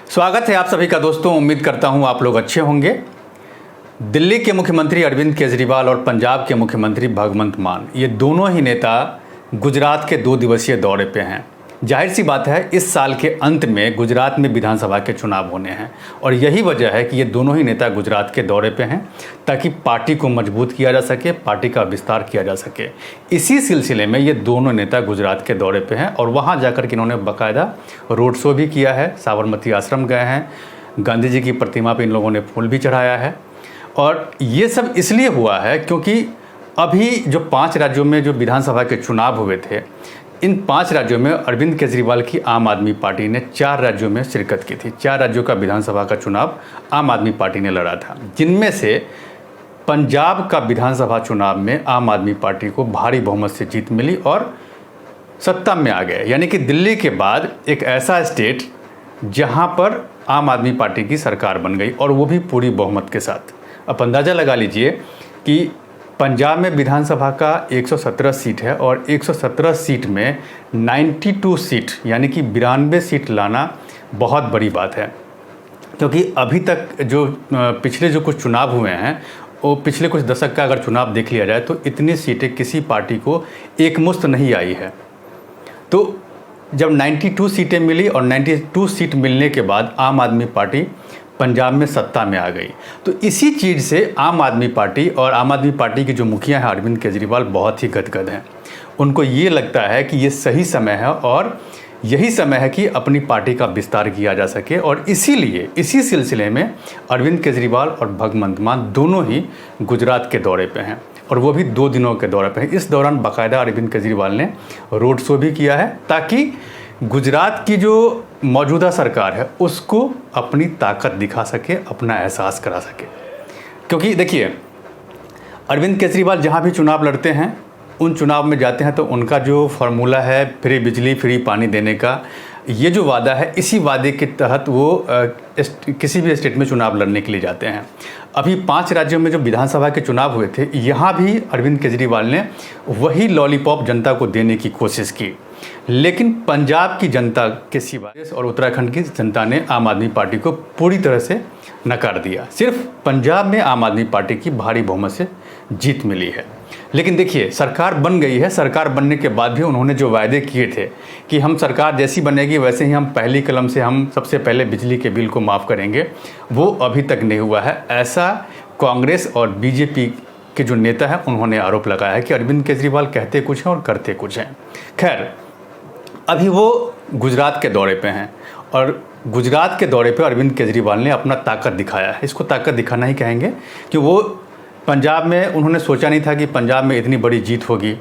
स्वागत है आप सभी का दोस्तों। उम्मीद करता हूं आप लोग अच्छे होंगे। दिल्ली के मुख्यमंत्री अरविंद केजरीवाल और पंजाब के मुख्यमंत्री भगवंत मान, ये दोनों ही नेता गुजरात के 2 दिवसीय दौरे पे हैं। जाहिर सी बात है, इस साल के अंत में गुजरात में विधानसभा के चुनाव होने हैं और यही वजह है कि ये दोनों ही नेता गुजरात के दौरे पे हैं ताकि पार्टी को मजबूत किया जा सके, पार्टी का विस्तार किया जा सके। इसी सिलसिले में ये दोनों नेता गुजरात के दौरे पे हैं और वहाँ जाकर के इन्होंने बाकायदा रोड शो भी किया है, साबरमती आश्रम गए हैं, गांधी जी की प्रतिमा पर इन लोगों ने फूल भी चढ़ाया है। और ये सब इसलिए हुआ है क्योंकि अभी जो 5 राज्यों में जो विधानसभा के चुनाव हुए थे, इन 5 राज्यों में अरविंद केजरीवाल की आम आदमी पार्टी ने 4 राज्यों में शिरकत की थी। 4 राज्यों का विधानसभा का चुनाव आम आदमी पार्टी ने लड़ा था, जिनमें से पंजाब का विधानसभा चुनाव में आम आदमी पार्टी को भारी बहुमत से जीत मिली और सत्ता में आ गए। यानी कि दिल्ली के बाद एक ऐसा स्टेट जहां पर आम आदमी पार्टी की सरकार बन गई और वो भी पूरी बहुमत के साथ। अब अंदाज़ा लगा लीजिए कि पंजाब में विधानसभा का 117 सीट है और 117 सीट में 92 सीट यानी कि 92 सीट लाना बहुत बड़ी बात है। क्योंकि अभी तक जो पिछले जो कुछ चुनाव हुए हैं, वो पिछले कुछ दशक का अगर चुनाव देख लिया जाए तो इतनी सीटें किसी पार्टी को एकमुश्त नहीं आई है। तो जब 92 सीटें मिली और 92 सीट मिलने के बाद आम आदमी पार्टी पंजाब में सत्ता में आ गई, तो इसी चीज़ से आम आदमी पार्टी और आम आदमी पार्टी के जो मुखिया हैं अरविंद केजरीवाल बहुत ही गदगद हैं। उनको ये लगता है कि ये सही समय है और यही समय है कि अपनी पार्टी का विस्तार किया जा सके और इसीलिए इसी सिलसिले में अरविंद केजरीवाल और भगवंत मान दोनों ही गुजरात के दौरे पे हैं और वो भी 2 दिनों के दौरे पे हैं। इस दौरान बाकायदा अरविंद केजरीवाल ने रोड शो भी किया है ताकि गुजरात की जो मौजूदा सरकार है उसको अपनी ताकत दिखा सके, अपना एहसास करा सके। क्योंकि देखिए, अरविंद केजरीवाल जहाँ भी चुनाव लड़ते हैं, उन चुनाव में जाते हैं तो उनका जो फार्मूला है फ्री बिजली फ्री पानी देने का, ये जो वादा है, इसी वादे के तहत वो किसी भी स्टेट में चुनाव लड़ने के लिए जाते हैं। अभी 5 राज्यों में जो विधानसभा के चुनाव हुए थे, यहाँ भी अरविंद केजरीवाल ने वही लॉलीपॉप जनता को देने की कोशिश की, लेकिन पंजाब की जनता के सिवा और उत्तराखंड की जनता ने आम आदमी पार्टी को पूरी तरह से नकार दिया। सिर्फ पंजाब में आम आदमी पार्टी की भारी बहुमत से जीत मिली है। लेकिन देखिए, सरकार बन गई है। सरकार बनने के बाद भी उन्होंने जो वायदे किए थे कि हम सरकार जैसी बनेगी वैसे ही हम पहली कलम से हम सबसे पहले बिजली के बिल को माफ़ करेंगे, वो अभी तक नहीं हुआ है। ऐसा कांग्रेस और बीजेपी के जो नेता हैं उन्होंने आरोप लगाया है कि अरविंद केजरीवाल कहते कुछ हैं और करते कुछ हैं। खैर, अभी वो गुजरात के दौरे पे हैं और गुजरात के दौरे पे अरविंद केजरीवाल ने अपना ताकत दिखाया है। इसको ताकत दिखाना ही कहेंगे कि वो पंजाब में उन्होंने सोचा नहीं था कि पंजाब में इतनी बड़ी जीत होगी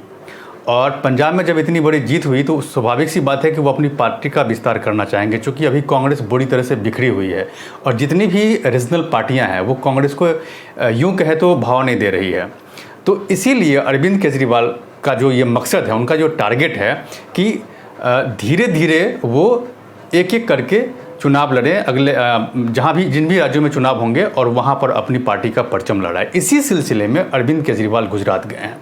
और पंजाब में जब इतनी बड़ी जीत हुई तो स्वाभाविक सी बात है कि वो अपनी पार्टी का विस्तार करना चाहेंगे, क्योंकि अभी कांग्रेस बुरी तरह से बिखरी हुई है और जितनी भी रीजनल पार्टियां हैं वो कांग्रेस को यूँ कहे तो भाव नहीं दे रही है। तो इसीलिए अरविंद केजरीवाल का जो ये मकसद है, उनका जो टारगेट है कि धीरे धीरे वो एक एक करके चुनाव लड़े, अगले जहाँ भी जिन भी राज्यों में चुनाव होंगे और वहाँ पर अपनी पार्टी का परचम लड़ाए। इसी सिलसिले में अरविंद केजरीवाल गुजरात गए हैं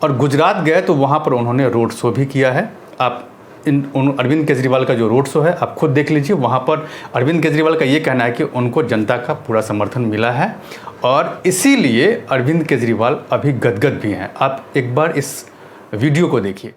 और गुजरात गए तो वहाँ पर उन्होंने रोड शो भी किया है। आप अरविंद केजरीवाल का जो रोड शो है आप खुद देख लीजिए। वहाँ पर अरविंद केजरीवाल का ये कहना है कि उनको जनता का पूरा समर्थन मिला है और इसीलिए अरविंद केजरीवाल अभी गदगद भी हैं। आप एक बार इस वीडियो को देखिए।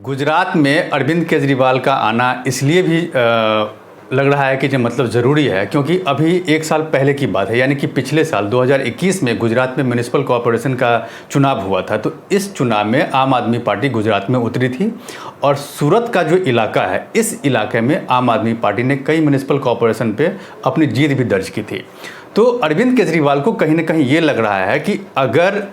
गुजरात में अरविंद केजरीवाल का आना इसलिए भी लग रहा है कि जो मतलब ज़रूरी है, क्योंकि अभी 1 साल पहले की बात है, यानी कि पिछले साल 2021 में गुजरात में म्यूनिसिपल कॉरपोरेशन का चुनाव हुआ था। तो इस चुनाव में आम आदमी पार्टी गुजरात में उतरी थी और सूरत का जो इलाका है, इस इलाके में आम आदमी पार्टी ने कई म्यूनिसिपल कॉरपोरेशन पे अपनी जीत भी दर्ज की थी। तो अरविंद केजरीवाल को कहीं ना कहीं ये लग रहा है कि अगर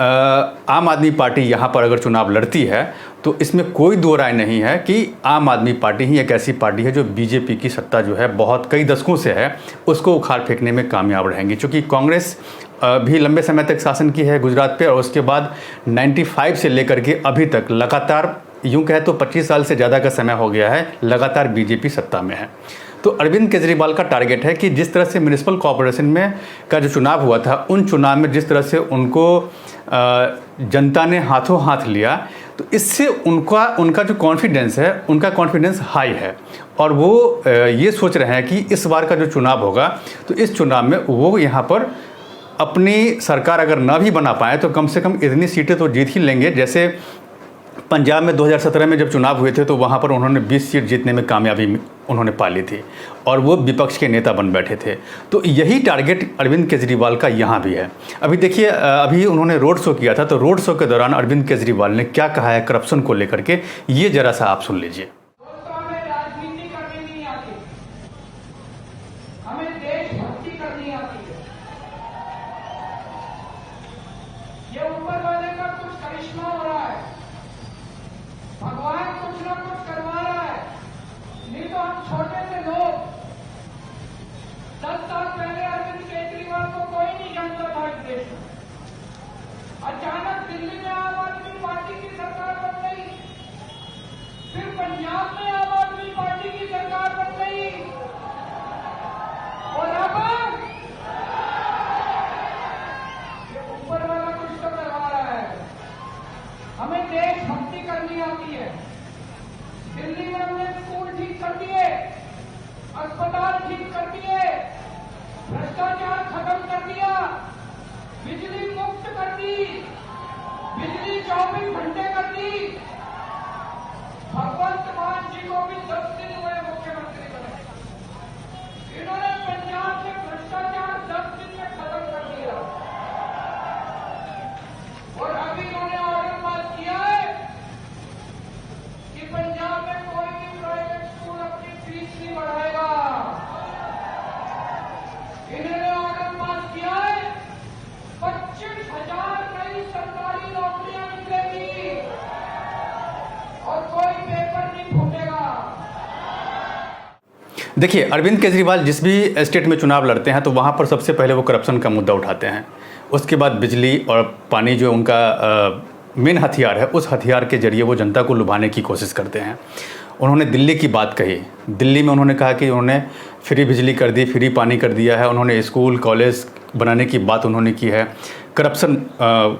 आम आदमी पार्टी यहाँ पर अगर चुनाव लड़ती है तो इसमें कोई दो राय नहीं है कि आम आदमी पार्टी ही एक ऐसी पार्टी है जो बीजेपी की सत्ता जो है बहुत कई दशकों से है उसको उखाड़ फेंकने में कामयाब रहेंगी। क्योंकि कांग्रेस भी लंबे समय तक शासन की है गुजरात पे और उसके बाद 95 से लेकर के अभी तक लगातार यूँ कहे तो 25 साल से ज़्यादा का समय हो गया है लगातार बीजेपी सत्ता में है। तो अरविंद केजरीवाल का टारगेट है कि जिस तरह से म्यूनिसिपल कॉरपोरेशन में का जो चुनाव हुआ था, उन चुनाव में जिस तरह से उनको जनता ने हाथों हाथ लिया, तो इससे उनका जो कॉन्फिडेंस है, उनका कॉन्फिडेंस हाई है और वो ये सोच रहे हैं कि इस बार का जो चुनाव होगा तो इस चुनाव में वो यहाँ पर अपनी सरकार अगर ना भी बना पाए तो कम से कम इतनी सीटें तो जीत ही लेंगे। जैसे पंजाब में 2017 में जब चुनाव हुए थे तो वहाँ पर उन्होंने 20 सीट जीतने में कामयाबी उन्होंने पा ली थी और वो विपक्ष के नेता बन बैठे थे। तो यही टारगेट अरविंद केजरीवाल का यहाँ भी है। अभी देखिए, अभी उन्होंने रोड शो किया था, तो रोड शो के दौरान अरविंद केजरीवाल ने क्या कहा है करप्शन को लेकर के, ये जरा सा आप सुन लीजिए। भगवान कुछ ना कुछ करवा रहा है, नहीं तो हम छोटे से लोग 10 साल पहले अरविंद केजरीवाल को कोई नहीं जानता था इस देश में। अचानक दिल्ली में आम आदमी पार्टी की सरकार बन गई, फिर पंजाब में आम आदमी पार्टी की सरकार बन गई और अब ये ऊपर वाला कुछ तो करवा रहा है। हमें देशभक्ति करनी आती है। दिल्ली में हमने स्कूल ठीक कर दिए, अस्पताल ठीक कर दिए, भ्रष्टाचार खत्म कर दिया, बिजली मुफ्त कर दी, बिजली 24 घंटे कर दी। भगवंत मान जी को भी 10 दिन हुए मुख्यमंत्री बने। इन्होंने पंजाब में भ्रष्टाचार 10 दिन में खत्म कर दिया और अभी इन्होंने ऑर्डर पास किया है कि पंजाब में कोई भी प्राइवेट स्कूल अपनी फीस नहीं बढ़ाएगा। इन्होंने ऑर्डर पास किया है 25,000 नई सरकारी नौकरियां मिलेगी और कोई पेपर नहीं फूटेगा। देखिए, अरविंद केजरीवाल जिस भी स्टेट में चुनाव लड़ते हैं तो वहाँ पर सबसे पहले वो करप्शन का मुद्दा उठाते हैं। उसके बाद बिजली और पानी जो उनका मेन हथियार है, उस हथियार के जरिए वो जनता को लुभाने की कोशिश करते हैं। उन्होंने दिल्ली की बात कही। दिल्ली में उन्होंने कहा कि उन्होंने फ्री बिजली कर दी, फ्री पानी कर दिया है। उन्होंने स्कूल कॉलेज बनाने की बात उन्होंने की है। करप्शन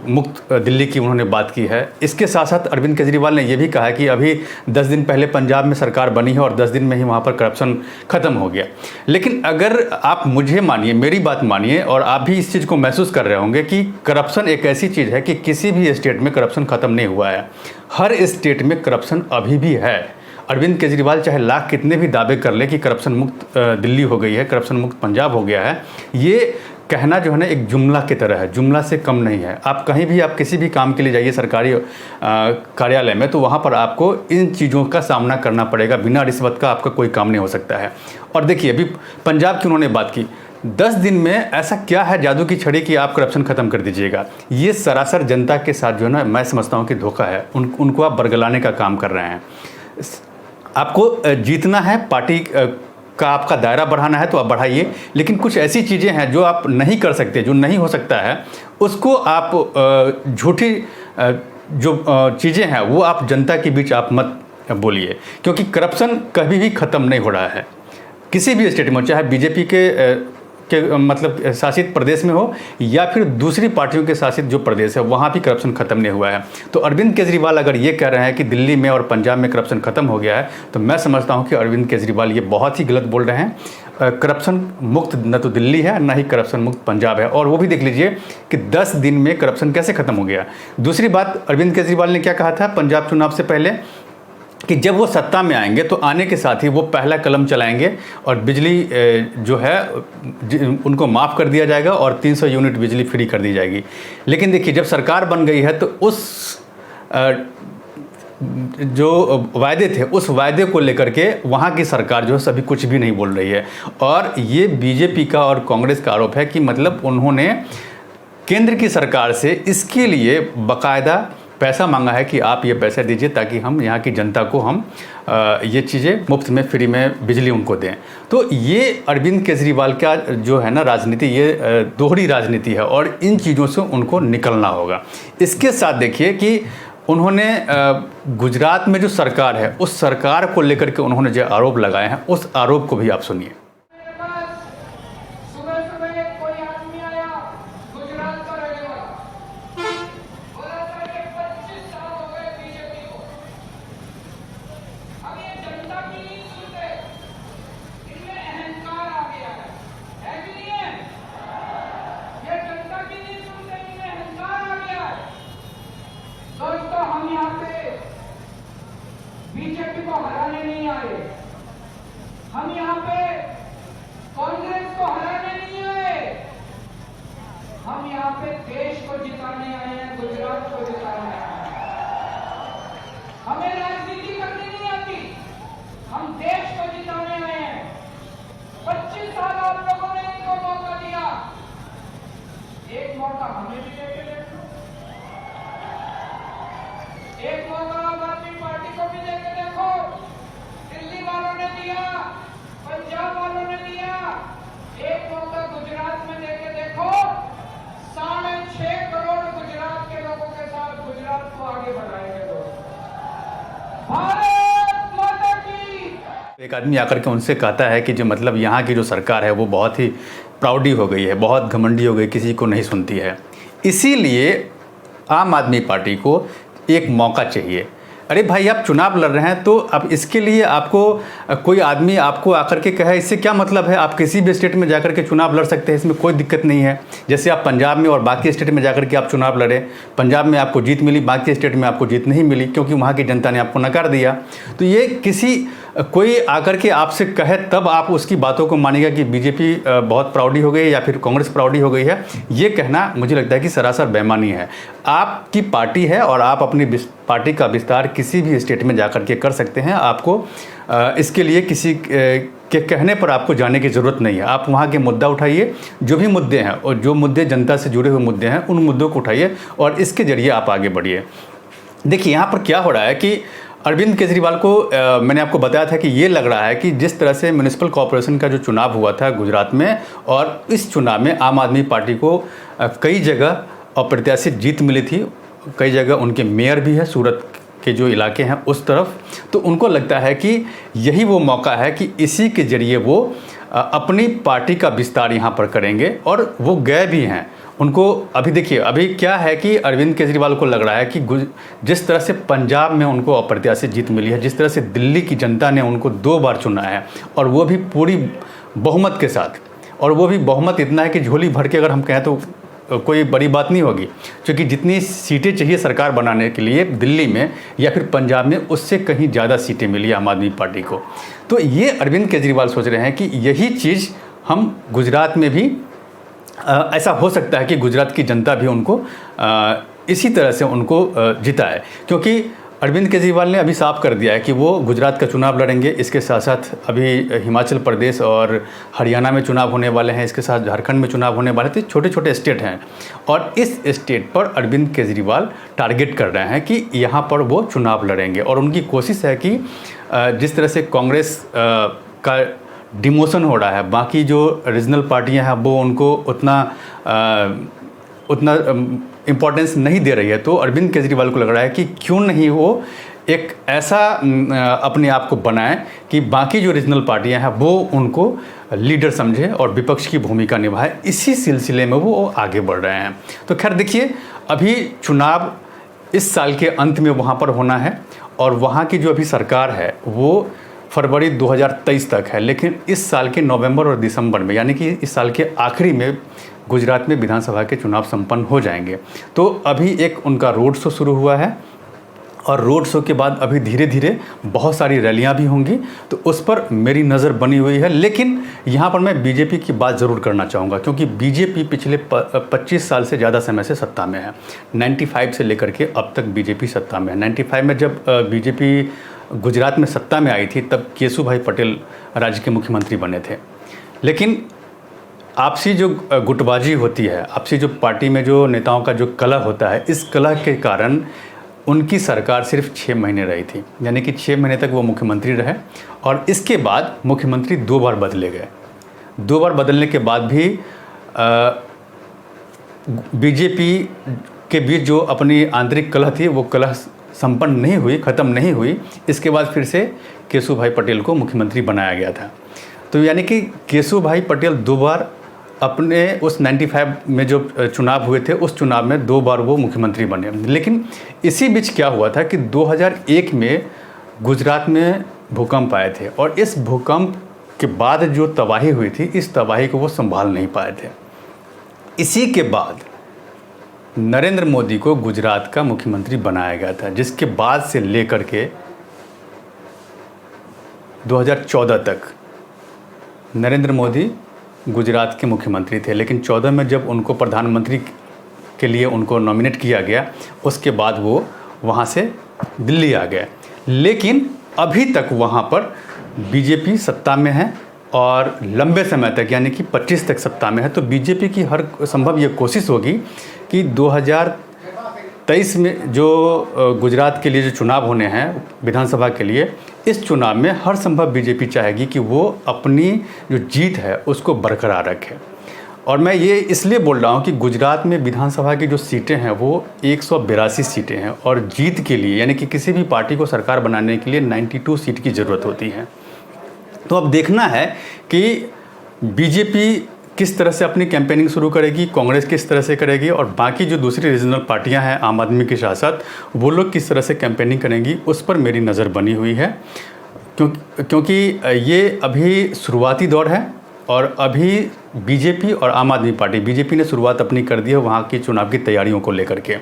मुक्त दिल्ली की उन्होंने बात की है। इसके साथ साथ अरविंद केजरीवाल ने यह भी कहा कि अभी 10 दिन पहले पंजाब में सरकार बनी है और 10 दिन में ही वहाँ पर करप्शन ख़त्म हो गया। लेकिन अगर आप मुझे मानिए, मेरी बात मानिए, और आप भी इस चीज़ को महसूस कर रहे होंगे कि करप्शन एक ऐसी चीज़ है कि किसी भी स्टेट में करप्शन ख़त्म नहीं हुआ है। हर स्टेट में करप्शन अभी भी है। अरविंद केजरीवाल चाहे लाख कितने भी दावे कर ले कि करप्शन मुक्त दिल्ली हो गई है, करप्शन मुक्त पंजाब हो गया है, ये कहना जो है ना एक जुमला की तरह है, जुमला से कम नहीं है। आप कहीं भी, आप किसी भी काम के लिए जाइए सरकारी कार्यालय में, तो वहाँ पर आपको इन चीज़ों का सामना करना पड़ेगा। बिना रिश्वत का आपका कोई काम नहीं हो सकता है। और देखिए, अभी पंजाब की उन्होंने बात की, 10 दिन में ऐसा क्या है जादू की छड़ी कि आप करप्शन ख़त्म कर दीजिएगा। ये सरासर जनता के साथ जो है ना, मैं समझता हूँ कि धोखा है। उनको आप बरगलाने का काम कर रहे हैं। आपको जीतना है, पार्टी का आपका दायरा बढ़ाना है तो आप बढ़ाइए, लेकिन कुछ ऐसी चीज़ें हैं जो आप नहीं कर सकते, जो नहीं हो सकता है, उसको आप झूठी जो चीज़ें हैं वो आप जनता के बीच आप मत बोलिए, क्योंकि करप्शन कभी भी ख़त्म नहीं हो रहा है किसी भी स्टेट में, चाहे बीजेपी के मतलब शासित प्रदेश में हो या फिर दूसरी पार्टियों के शासित जो प्रदेश है वहाँ भी करप्शन ख़त्म नहीं हुआ है। तो अरविंद केजरीवाल अगर ये कह रहे हैं कि दिल्ली में और पंजाब में करप्शन ख़त्म हो गया है, तो मैं समझता हूँ कि अरविंद केजरीवाल ये बहुत ही गलत बोल रहे हैं। करप्शन मुक्त न तो दिल्ली है, ना ही करप्शन मुक्त पंजाब है। और वो भी देख लीजिए कि 10 दिन में करप्शन कैसे ख़त्म हो गया। दूसरी बात, अरविंद केजरीवाल ने क्या कहा था पंजाब चुनाव से पहले कि जब वो सत्ता में आएंगे तो आने के साथ ही वो पहला कलम चलाएंगे और बिजली जो है उनको माफ़ कर दिया जाएगा और 300 यूनिट बिजली फ्री कर दी जाएगी। लेकिन देखिए, जब सरकार बन गई है तो उस जो वायदे थे, उस वायदे को लेकर के वहाँ की सरकार जो है सभी कुछ भी नहीं बोल रही है। और ये बीजेपी का और कांग्रेस का आरोप है कि मतलब उन्होंने केंद्र की सरकार से इसके लिए बाकायदा पैसा मांगा है कि आप ये पैसे दीजिए ताकि हम यहाँ की जनता को हम ये चीज़ें मुफ्त में, फ्री में बिजली उनको दें। तो ये अरविंद केजरीवाल का जो है ना राजनीति, ये दोहरी राजनीति है और इन चीज़ों से उनको निकलना होगा। इसके साथ देखिए कि उन्होंने गुजरात में जो सरकार है उस सरकार को लेकर के उन्होंने जो आरोप लगाए हैं उस आरोप को भी आप सुनिए। मेरे पास सुबह सुबह कोई आदमी आया, गुजरात का रहने वाला, बोला था कि 25 साल हो गए बीजेपी को, अब ये जनता की नहीं सुनते, इनमें अहंकार आ गया है कि नहीं है? ये जनता की नहीं सुनते, इनमें अहंकार आ गया है। दोस्तों, हम यहाँ पे बीजेपी को हराने नहीं आए, हम यहाँ पे कांग्रेस को हराने नहीं आए, हम यहाँ पे देश को जिताने आए हैं, गुजरात को जिताने आए हैं। हमें राजनीति करनी नहीं आती, हम देश को जिताने आए हैं। 25 साल आप लोगों ने इनको मौका दिया, एक मौका हमें भी देके देख लो, एक मौका आम आदमी पार्टी को भी देके देखो। दिल्ली वालों ने दिया, पंजाब वालों ने दिया, एक मौका गुजरात में देके देखो। 6.5 करोड़ गुजरात के लोगों के साथ गुजरात को आगे बढ़ाएंगे दोस्तों। भारत माता की। एक आदमी आकर के उनसे कहता है कि जो मतलब यहाँ की जो सरकार है वो बहुत ही प्राउडी हो गई है, बहुत घमंडी हो गई, किसी को नहीं सुनती है, इसीलिए आम आदमी पार्टी को एक मौका चाहिए। अरे भाई, आप चुनाव लड़ रहे हैं तो अब इसके लिए आपको कोई आदमी आपको आकर के कहे, इससे क्या मतलब है? आप किसी भी स्टेट में जाकर के चुनाव लड़ सकते हैं, इसमें कोई दिक्कत नहीं है। जैसे आप पंजाब में और बाकी स्टेट में जाकर के आप चुनाव लड़े, पंजाब में आपको जीत मिली, बाकी स्टेट में आपको जीत नहीं मिली क्योंकि वहाँ की जनता ने आपको नकार दिया। तो ये किसी कोई आकर के आपसे कहे तब आप उसकी बातों को मानेगा कि बीजेपी बहुत प्राउडी हो गई या फिर कांग्रेस प्राउडी हो गई है, ये कहना मुझे लगता है कि सरासर बेईमानी है। आपकी पार्टी है और आप अपनी पार्टी का विस्तार किसी भी स्टेट में जाकर के कर सकते हैं। आपको इसके लिए किसी के कहने पर आपको जाने की ज़रूरत नहीं है। आप वहाँ के मुद्दा उठाइए, जो भी मुद्दे हैं और जो मुद्दे जनता से जुड़े हुए मुद्दे हैं उन मुद्दों को उठाइए और इसके ज़रिए आप आगे बढ़िए। देखिए यहाँ पर क्या हो रहा है कि अरविंद केजरीवाल को मैंने आपको बताया था कि ये लग रहा है कि जिस तरह से म्यूनिसिपल कॉरपोरेशन का जो चुनाव हुआ था गुजरात में, और इस चुनाव में आम आदमी पार्टी को कई जगह अप्रत्याशित जीत मिली थी, कई जगह उनके मेयर भी है सूरत के जो इलाके हैं उस तरफ, तो उनको लगता है कि यही वो मौका है कि इसी के ज़रिए वो अपनी पार्टी का विस्तार यहाँ पर करेंगे। और वो गए भी हैं। उनको अभी देखिए, अभी क्या है कि अरविंद केजरीवाल को लग रहा है कि जिस तरह से पंजाब में उनको अप्रत्याशित जीत मिली है, जिस तरह से दिल्ली की जनता ने उनको 2 बार चुना है और वो भी पूरी बहुमत के साथ, और वो भी बहुमत इतना है कि झोली भर के अगर हम कहें तो कोई बड़ी बात नहीं होगी, क्योंकि जितनी सीटें चाहिए सरकार बनाने के लिए दिल्ली में या फिर पंजाब में, उससे कहीं ज़्यादा सीटें मिली आम आदमी पार्टी को। तो ये अरविंद केजरीवाल सोच रहे हैं कि यही चीज़ हम गुजरात में भी ऐसा हो सकता है कि गुजरात की जनता भी उनको इसी तरह से उनको जिताए, क्योंकि अरविंद केजरीवाल ने अभी साफ कर दिया है कि वो गुजरात का चुनाव लड़ेंगे। इसके साथ साथ अभी हिमाचल प्रदेश और हरियाणा में चुनाव होने वाले हैं, इसके साथ झारखंड में चुनाव होने वाले थे। छोटे छोटे स्टेट हैं और इस स्टेट पर अरविंद केजरीवाल टारगेट कर रहे हैं कि यहाँ पर वो चुनाव लड़ेंगे। और उनकी कोशिश है कि जिस तरह से कांग्रेस का डिमोशन हो रहा है, बाकी जो रीजनल पार्टियां हैं वो उनको उतना इम्पोर्टेंस नहीं दे रही है, तो अरविंद केजरीवाल को लग रहा है कि क्यों नहीं वो एक ऐसा अपने आप को बनाए कि बाकी जो रीजनल पार्टियां हैं वो उनको लीडर समझे और विपक्ष की भूमिका निभाए। इसी सिलसिले में वो आगे बढ़ रहे हैं। तो खैर देखिए, अभी चुनाव इस साल के अंत में वहाँ पर होना है और वहाँ की जो अभी सरकार है वो फरवरी 2023 तक है, लेकिन इस साल के नवंबर और दिसंबर में, यानी कि इस साल के आखिरी में गुजरात में विधानसभा के चुनाव संपन्न हो जाएंगे। तो अभी एक उनका रोड शो शुरू हुआ है और रोड शो के बाद अभी धीरे धीरे बहुत सारी रैलियां भी होंगी, तो उस पर मेरी नज़र बनी हुई है। लेकिन यहाँ पर मैं बीजेपी की बात ज़रूर करना चाहूँगा, क्योंकि बीजेपी पिछले 25 साल से ज़्यादा समय से सत्ता में है। 95 से लेकर के अब तक बीजेपी सत्ता में है। 95 में जब बीजेपी गुजरात में सत्ता में आई थी तब केशुभाई पटेल राज्य के मुख्यमंत्री बने थे। लेकिन आपसी जो गुटबाजी होती है, आपसी जो पार्टी में जो नेताओं का जो कलह होता है, इस कलह के कारण उनकी सरकार सिर्फ 6 महीने रही थी, यानी कि 6 महीने तक वो मुख्यमंत्री रहे और इसके बाद मुख्यमंत्री 2 बार बदले गए। 2 बार बदलने के बाद भी बीजेपी के बीच जो अपनी आंतरिक कलह थी वो कलह संपन्न नहीं हुई, ख़त्म नहीं हुई। इसके बाद फिर से केशुभाई पटेल को मुख्यमंत्री बनाया गया था। तो यानी कि केशुभाई पटेल 2 बार अपने उस 95 में जो चुनाव हुए थे उस चुनाव में 2 बार वो मुख्यमंत्री बने। लेकिन इसी बीच क्या हुआ था कि 2001 में गुजरात में भूकंप आए थे और इस भूकंप के बाद जो तबाही हुई थी, इस तबाही को वो संभाल नहीं पाए थे। इसी के बाद नरेंद्र मोदी को गुजरात का मुख्यमंत्री बनाया गया था, जिसके बाद से लेकर के 2014 तक नरेंद्र मोदी गुजरात के मुख्यमंत्री थे। लेकिन 14 में जब उनको प्रधानमंत्री के लिए उनको नॉमिनेट किया गया, उसके बाद वो वहाँ से दिल्ली आ गए। लेकिन अभी तक वहाँ पर बीजेपी सत्ता में है और लंबे समय तक यानी कि 25 तक सत्ता में है। तो बीजेपी की हर संभव ये कोशिश होगी कि 2023 में जो गुजरात के लिए जो चुनाव होने हैं विधानसभा के लिए, इस चुनाव में हर संभव बीजेपी चाहेगी कि वो अपनी जो जीत है उसको बरकरार रखे। और मैं ये इसलिए बोल रहा हूँ कि गुजरात में विधानसभा की जो सीटें हैं वो 182 सीटें हैं और जीत के लिए यानी कि किसी भी पार्टी को सरकार बनाने के लिए 92 सीट की ज़रूरत होती है। तो अब देखना है कि बीजेपी किस तरह से अपनी कैंपेनिंग शुरू करेगी, कांग्रेस किस तरह से करेगी और बाकी जो दूसरी रीजनल पार्टियां हैं आम आदमी के साथ साथ, वो लोग किस तरह से कैंपेनिंग करेंगी, उस पर मेरी नज़र बनी हुई है। क्योंकि ये अभी शुरुआती दौर है और अभी बीजेपी और आम आदमी पार्टी, बीजेपी ने शुरुआत अपनी कर दी है वहाँ की चुनाव की तैयारियों को लेकर के,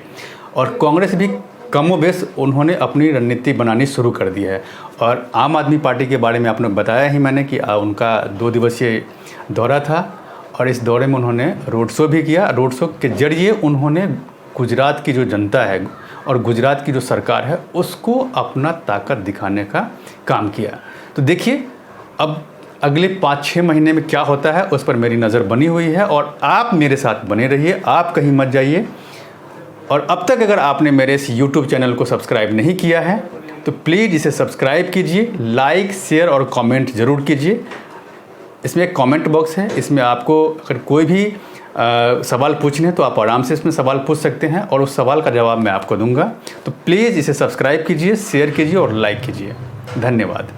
और कांग्रेस भी कमोबेश उन्होंने अपनी रणनीति बनानी शुरू कर दी है। और आम आदमी पार्टी के बारे में आपने बताया ही मैंने कि उनका 2 दिवसीय दौरा था और इस दौरे में उन्होंने रोड शो भी किया। रोड शो के जरिए उन्होंने गुजरात की जो जनता है और गुजरात की जो सरकार है उसको अपना ताकत दिखाने का काम किया। तो देखिए अब अगले 5-6 महीने में क्या होता है उस पर मेरी नज़र बनी हुई है और आप मेरे साथ बने रहिए, आप कहीं मत जाइए। और अब तक अगर आपने मेरे इस YouTube चैनल को सब्सक्राइब नहीं किया है तो प्लीज़ इसे सब्सक्राइब कीजिए, लाइक, शेयर और कमेंट ज़रूर कीजिए। इसमें एक कमेंट बॉक्स है, इसमें आपको अगर कोई भी सवाल पूछने हैं तो आप आराम से इसमें सवाल पूछ सकते हैं और उस सवाल का जवाब मैं आपको दूंगा। तो प्लीज़ इसे सब्सक्राइब कीजिए, शेयर कीजिए और लाइक कीजिए। धन्यवाद।